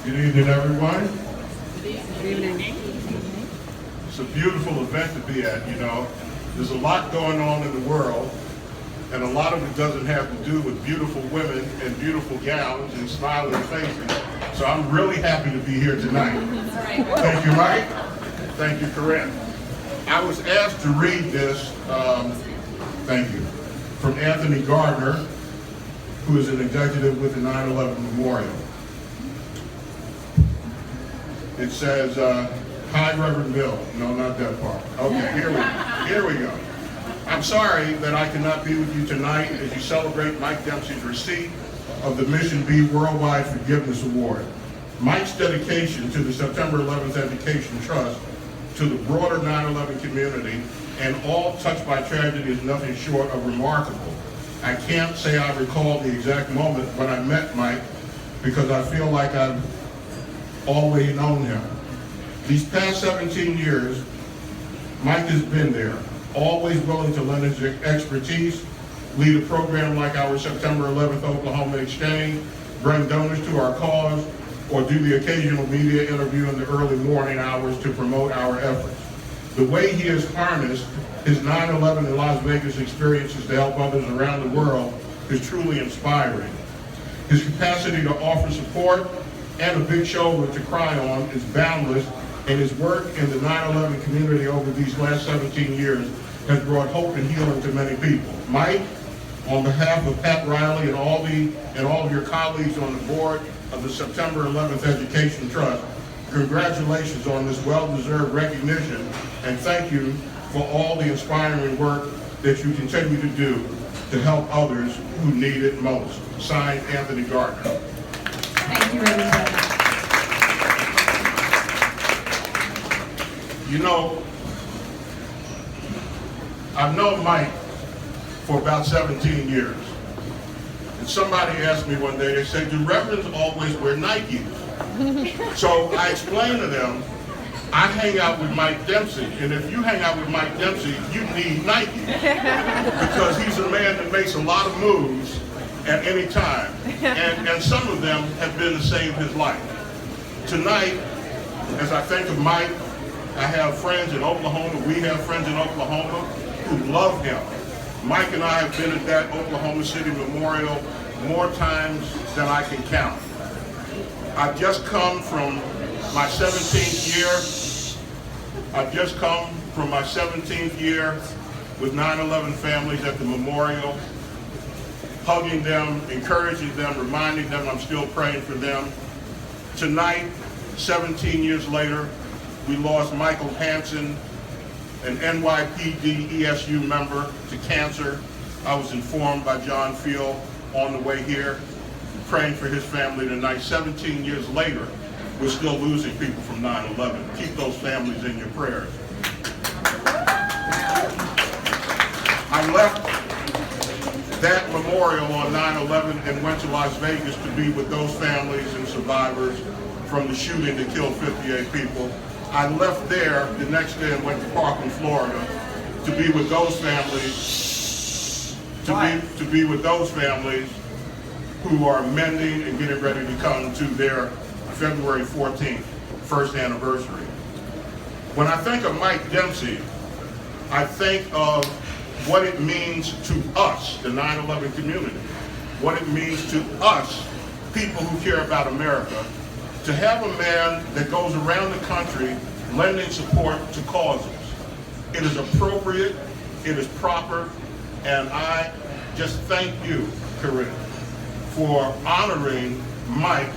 Good evening, everyone. Good evening. It's a beautiful event to be at, you know. There's a lot going on in the world, and a lot of it doesn't have to do with beautiful women and beautiful gowns and smiling faces. So I'm really happy to be here tonight. Thank you, Mike. Thank you, Corinne. I was asked to read this, thank you, from Anthony Gardner, who is an executive with the 9/11 Memorial. It says, hi, Reverend Bill. No, not that part. Okay, here we go. I'm sorry that I cannot be with you tonight as you celebrate Mike Dempsey's receipt of the Mission B Worldwide Forgiveness Award. Mike's dedication to the September 11th Education Trust, to the broader 9/11 community, and all touched by tragedy is nothing short of remarkable. I can't say I recall the exact moment when I met Mike because I feel like I've always known him. These past 17 years, Mike has been there, always willing to lend his expertise, lead a program like our September 11th Oklahoma Exchange, bring donors to our cause, or do the occasional media interview in the early morning hours to promote our efforts. The way he has harnessed his 9/11 in Las Vegas experiences to help others around the world is truly inspiring. His capacity to offer support and a big shoulder to cry on is boundless, and his work in the 9/11 community over these last 17 years has brought hope and healing to many people. Mike, on behalf of Pat Riley and all of your colleagues on the board of the September 11th Education Trust, congratulations on this well-deserved recognition, and thank you for all the inspiring work that you continue to do to help others who need it most. Signed, Anthony Gardner. Thank you, Reverend Bill. You know, I've known Mike for about 17 years. And somebody asked me one day, they said, do Reverends always wear Nikes? So I explained to them, I hang out with Mike Dempsey, and if you hang out with Mike Dempsey, you need Nike. Because he's a man that makes a lot of moves at any time. And some of them have been to save his life. Tonight, as I think of Mike, I have friends in Oklahoma, we have friends in Oklahoma who love him. Mike and I have been at that Oklahoma City Memorial more times than I can count. I've just come from my 17th year. I've just come from my 17th year with 9/11 families at the memorial, hugging them, encouraging them, reminding them I'm still praying for them. Tonight, 17 years later, we lost Michael Hansen, an NYPD ESU member, to cancer. I was informed by John Field on the way here, praying for his family tonight. 17 years later, we're still losing people from 9/11. Keep those families in your prayers. I left that memorial on 9/11 and went to Las Vegas to be with those families and survivors from the shooting that killed 58 people. I left there the next day and went to Parkland, Florida, to be with those families, to be with those families who are mending and getting ready to come to their February 14th, first anniversary. When I think of Mike Dempsey, I think of what it means to us, the 9/11 community, what it means to us, people who care about America, to have a man that goes around the country lending support to causes. It is appropriate, it is proper, and I just thank you, Corinne, for honoring Mike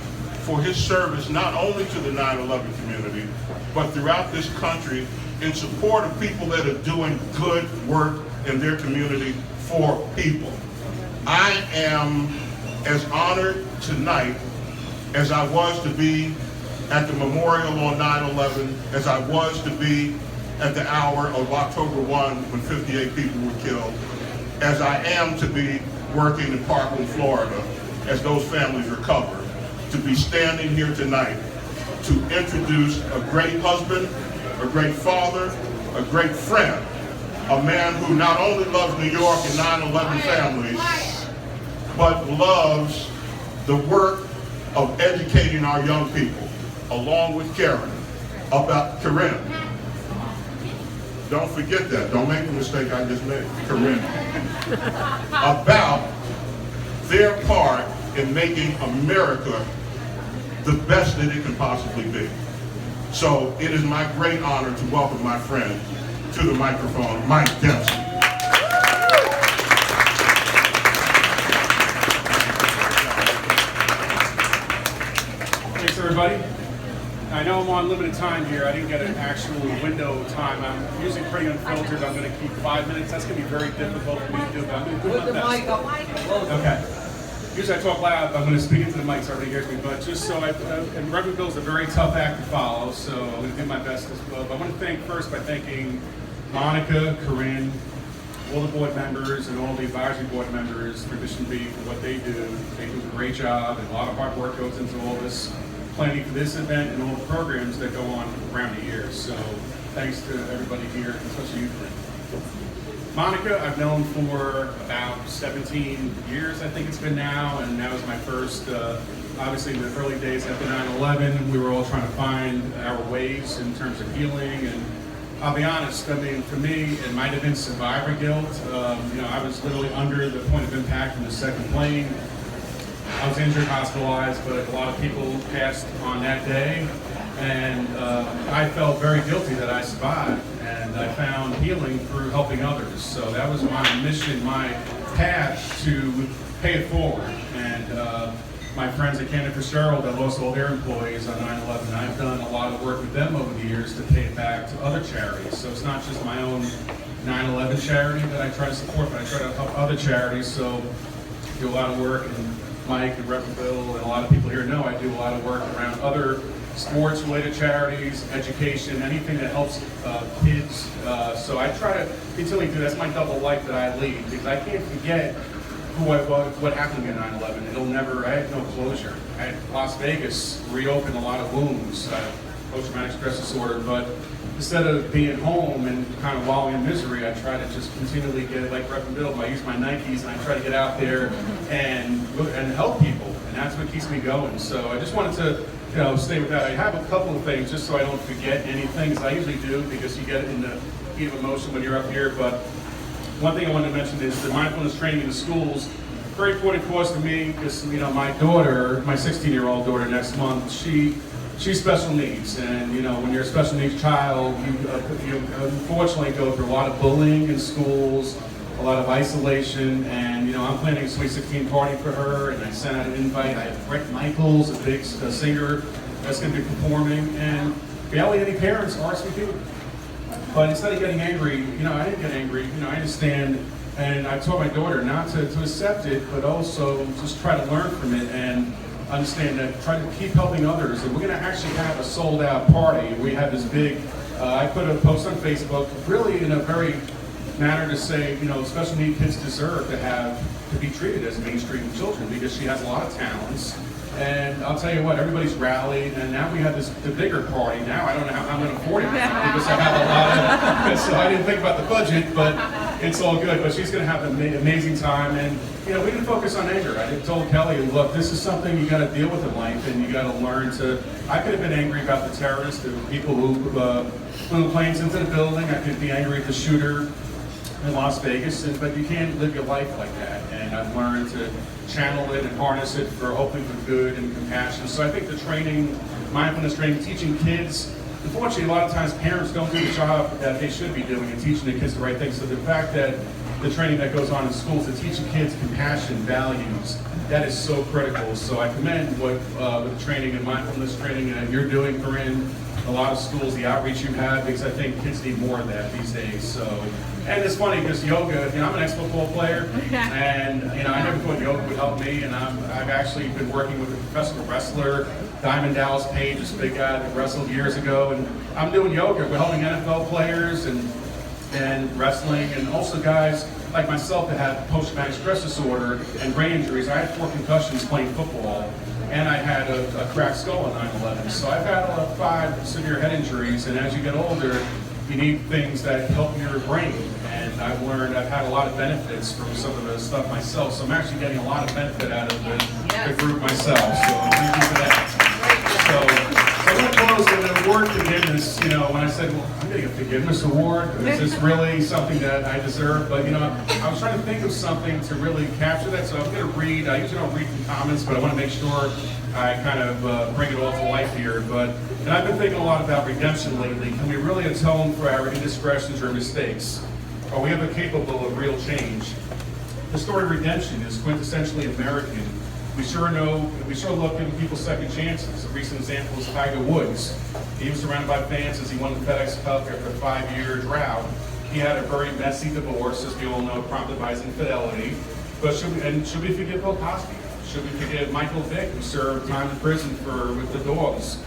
for his service not only to the 9/11 community, but throughout this country in support of people that are doing good work in their community for people. I am as honored tonight as I was to be at the memorial on 9/11, as I was to be at the hour of October 1 when 58 people were killed, as I am to be working in Parkland, Florida, as those families recover, to be standing here tonight to introduce a great husband, a great father, a great friend, a man who not only loves New York and 9/11 families, but loves the work of educating our young people, along with Karen, about Corinne. Don't forget that. Don't make the mistake I just made. Corinne. About their part in making America the best that it can possibly be. So it is my great honor to welcome my friend to the microphone, Mike Dempsey. Thanks, everybody. I know I'm on limited time here. I didn't get an actual window time. I'm usually pretty unfiltered. I'm going to keep 5 minutes. That's going to be very difficult for me to do, but I'm going to do my best. Okay. Usually I talk loud, but I'm going to speak into the mic so everybody hears me. But just so and Reverend is a very tough act to follow, so I'm going to do my best as well. But I want to thank first by thanking Monica, Corinne, all the board members and all the advisory board members for Mission B for what they do. They do a great job, and a lot of hard work goes into all this planning for this event and all the programs that go on around the year. So thanks to everybody here, especially you, Corinne. Monica, I've known for about 17 years, I think it's been now, and that was my first, obviously in the early days after 9/11, we were all trying to find our ways in terms of healing, and I'll be honest, I mean, for me, it might have been survivor guilt. I was literally under the point of impact in the second plane. I was injured, hospitalized, but a lot of people passed on that day, and I felt very guilty that I survived. And I found healing through helping others. So that was my mission, my path to pay it forward. And my friends at Cantor Fitzgerald that lost all their employees on 9/11, I've done a lot of work with them over the years to pay it back to other charities. So it's not just my own 9/11 charity that I try to support, but I try to help other charities. So I do a lot of work, and Mike and Reverend Bill and a lot of people here know I do a lot of work around other sports-related charities, education, anything that helps kids. So I try to continually do. That's my double life that I lead, because I can't forget who I was, what happened in 9/11. It'll never. I had no closure. I had Las Vegas reopened a lot of wounds, post-traumatic stress disorder. But instead of being home and kind of wallowing in misery, I try to just continually get, like Reverend Bill, I use my Nikes and I try to get out there and help people, and that's what keeps me going. So I just wanted to stay with that. I have a couple of things just so I don't forget anything, as I usually do, because you get in the heat of emotion when you're up here. But one thing I wanted to mention is the mindfulness training in the schools. Very important course for me, because my daughter, my 16-year-old daughter next month, she's special needs, and when you're a special needs child, you unfortunately go through a lot of bullying in schools, a lot of isolation, and I'm planning a Sweet 16 party for her, and I sent out an invite. I have Brett Michaels, a big singer that's going to be performing, and barely any parents RSVP'd. But instead of getting angry, I didn't get angry. I understand, and I told my daughter not to accept it, but also just try to learn from it and understand that, try to keep helping others. And we're going to actually have a sold-out party. We have this big, I put a post on Facebook, really in a very manner to say, special need kids deserve to be treated as mainstream children, because she has a lot of talents. And I'll tell you what, everybody's rallied, and now we have the bigger party. Now I don't know how I'm going to afford it now, because I have a lot of, so I didn't think about the budget, but it's all good. But she's going to have an amazing time, and we didn't focus on anger. I told Kelly, look, this is something you got to deal with in life, and you got to learn to. I could have been angry about the terrorists, the people who flew planes into the building. I could be angry at the shooter in Las Vegas, but you can't live your life like that. And I've learned to channel it and harness it for hoping for good and compassion. So I think the training, mindfulness training, teaching kids, unfortunately a lot of times parents don't do the job that they should be doing in teaching the kids the right things. So the fact that the training that goes on in schools to teach the kids compassion, values, that is so critical. So I commend what with the training and mindfulness training that you're doing, Corinne, a lot of schools, the outreach you have, because I think kids need more of that these days. So, and it's funny because yoga, I'm an ex-football player, and I never thought yoga would help me, and I've actually been working with a professional wrestler, Diamond Dallas Page, this big guy that wrestled years ago, and I'm doing yoga. We're helping NFL players and wrestling, and also guys like myself that have post-traumatic stress disorder and brain injuries. I had 4 concussions playing football, and I had a cracked skull on 9/11. So I've had 5 severe head injuries, and as you get older, you need things that help your brain. And I've had a lot of benefits from some of the stuff myself. So I'm actually getting a lot of benefit out of the group myself, so thank you for that. So I'm going to close with an award forgiveness. You know, when I said, well, I'm getting a forgiveness award, is this really something that I deserve? But, you know, I was trying to think of something to really capture that, so I'm going to read. I usually don't read from comments, but I want to make sure I kind of bring it all to life here. And I've been thinking a lot about redemption lately. Can we really atone for our indiscretions or mistakes? Are we ever capable of real change? The story of redemption is quintessentially American. We sure look at people's second chances. A recent example is Tiger Woods. He was surrounded by fans as he won the FedEx Cup after a 5-year drought. He had a very messy divorce, as we all know, prompted by his infidelity. But should we forgive Bill Cosby? Should we forgive Michael Vick, who served time in prison with the dogs?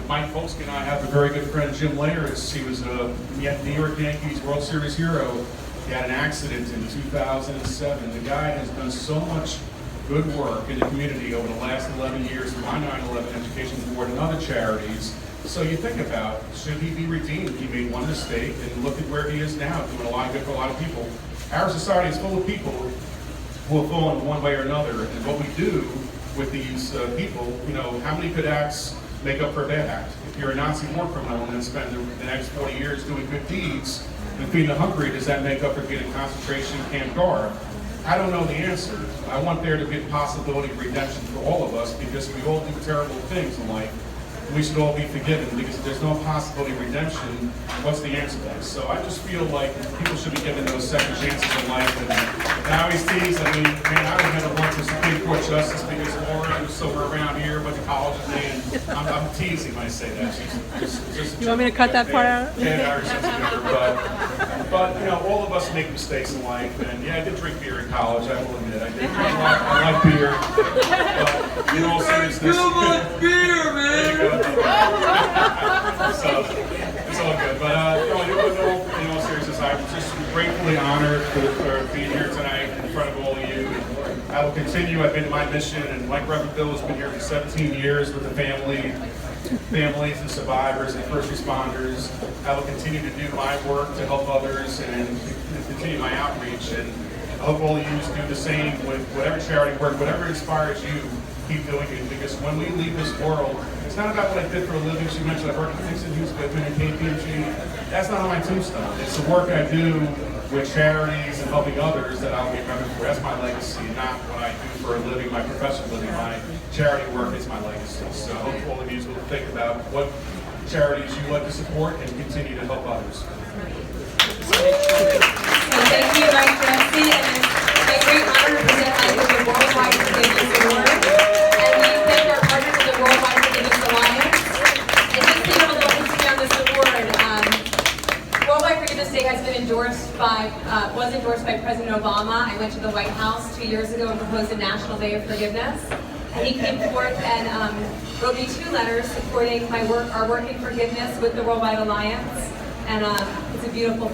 Mike Folksky and I have a very good friend, Jim Leyers. He was a New York Yankees World Series hero. He had an accident in 2007. The guy has done so much good work in the community over the last 11 years through my 9/11 Education Board and other charities. So you think about, should he be redeemed? He made one mistake, and look at where he is now, doing a lot of good for a lot of people. Our society is full of people who will fall in one way or another, and what we do with these people, you know, how many good acts make up for a bad act? If you're a Nazi war criminal and then spend the next 40 years doing good deeds and feeding the hungry, does that make up for being a concentration camp guard? I don't know the answer. I want there to be a possibility of redemption for all of us, because we all do terrible things in life. We should all be forgiven, because if there's no possibility of redemption, what's the answer to that? So I just feel like people should be given those second chances in life. And I always tease, I mean, man, I would have to work for Supreme Court justice because Lauren was somewhere around here, but the college is in. I'm teasing when I say that. Just You want me to cut that part out? Yeah, our sense of humor, but you know, all of us make mistakes in life, and yeah, I did drink beer in college. I will admit, I did. I like beer, but in all seriousness, beer, man. so it's all good. But in all seriousness, I'm just gratefully honored for being here tonight in front of all of you. And I will continue. I've been to my mission, and like Reverend Bill has been here for 17 years with the families and survivors and first responders. I will continue to do my work to help others and continue my outreach. And I hope all of you do the same with whatever charity work, whatever inspires you, keep doing it. Because when we leave this world, it's not about what I did for a living. She mentioned I worked at Dixon Hughes Goodman and KPMG. That's not on my tombstone. It's the work I do with charities and helping others that I'll be remembered for. That's my legacy, not what I do for a living, my professional living. My charity work is my legacy. So I hope all of you will think about what charities you like to support and continue to help others. So thank you, Mike Dempsey, and it's a great honor to present Mike with the Worldwide Forgiveness Award. And we thank our partners at the Worldwide Forgiveness Alliance. And just so you have a little history on this award, Worldwide Forgiveness Day has been was endorsed by President Obama. I went to the White House 2 years ago and proposed a National Day of Forgiveness. And he came forth and wrote me 2 letters supporting our work in forgiveness with the Worldwide Alliance. And it's a beautiful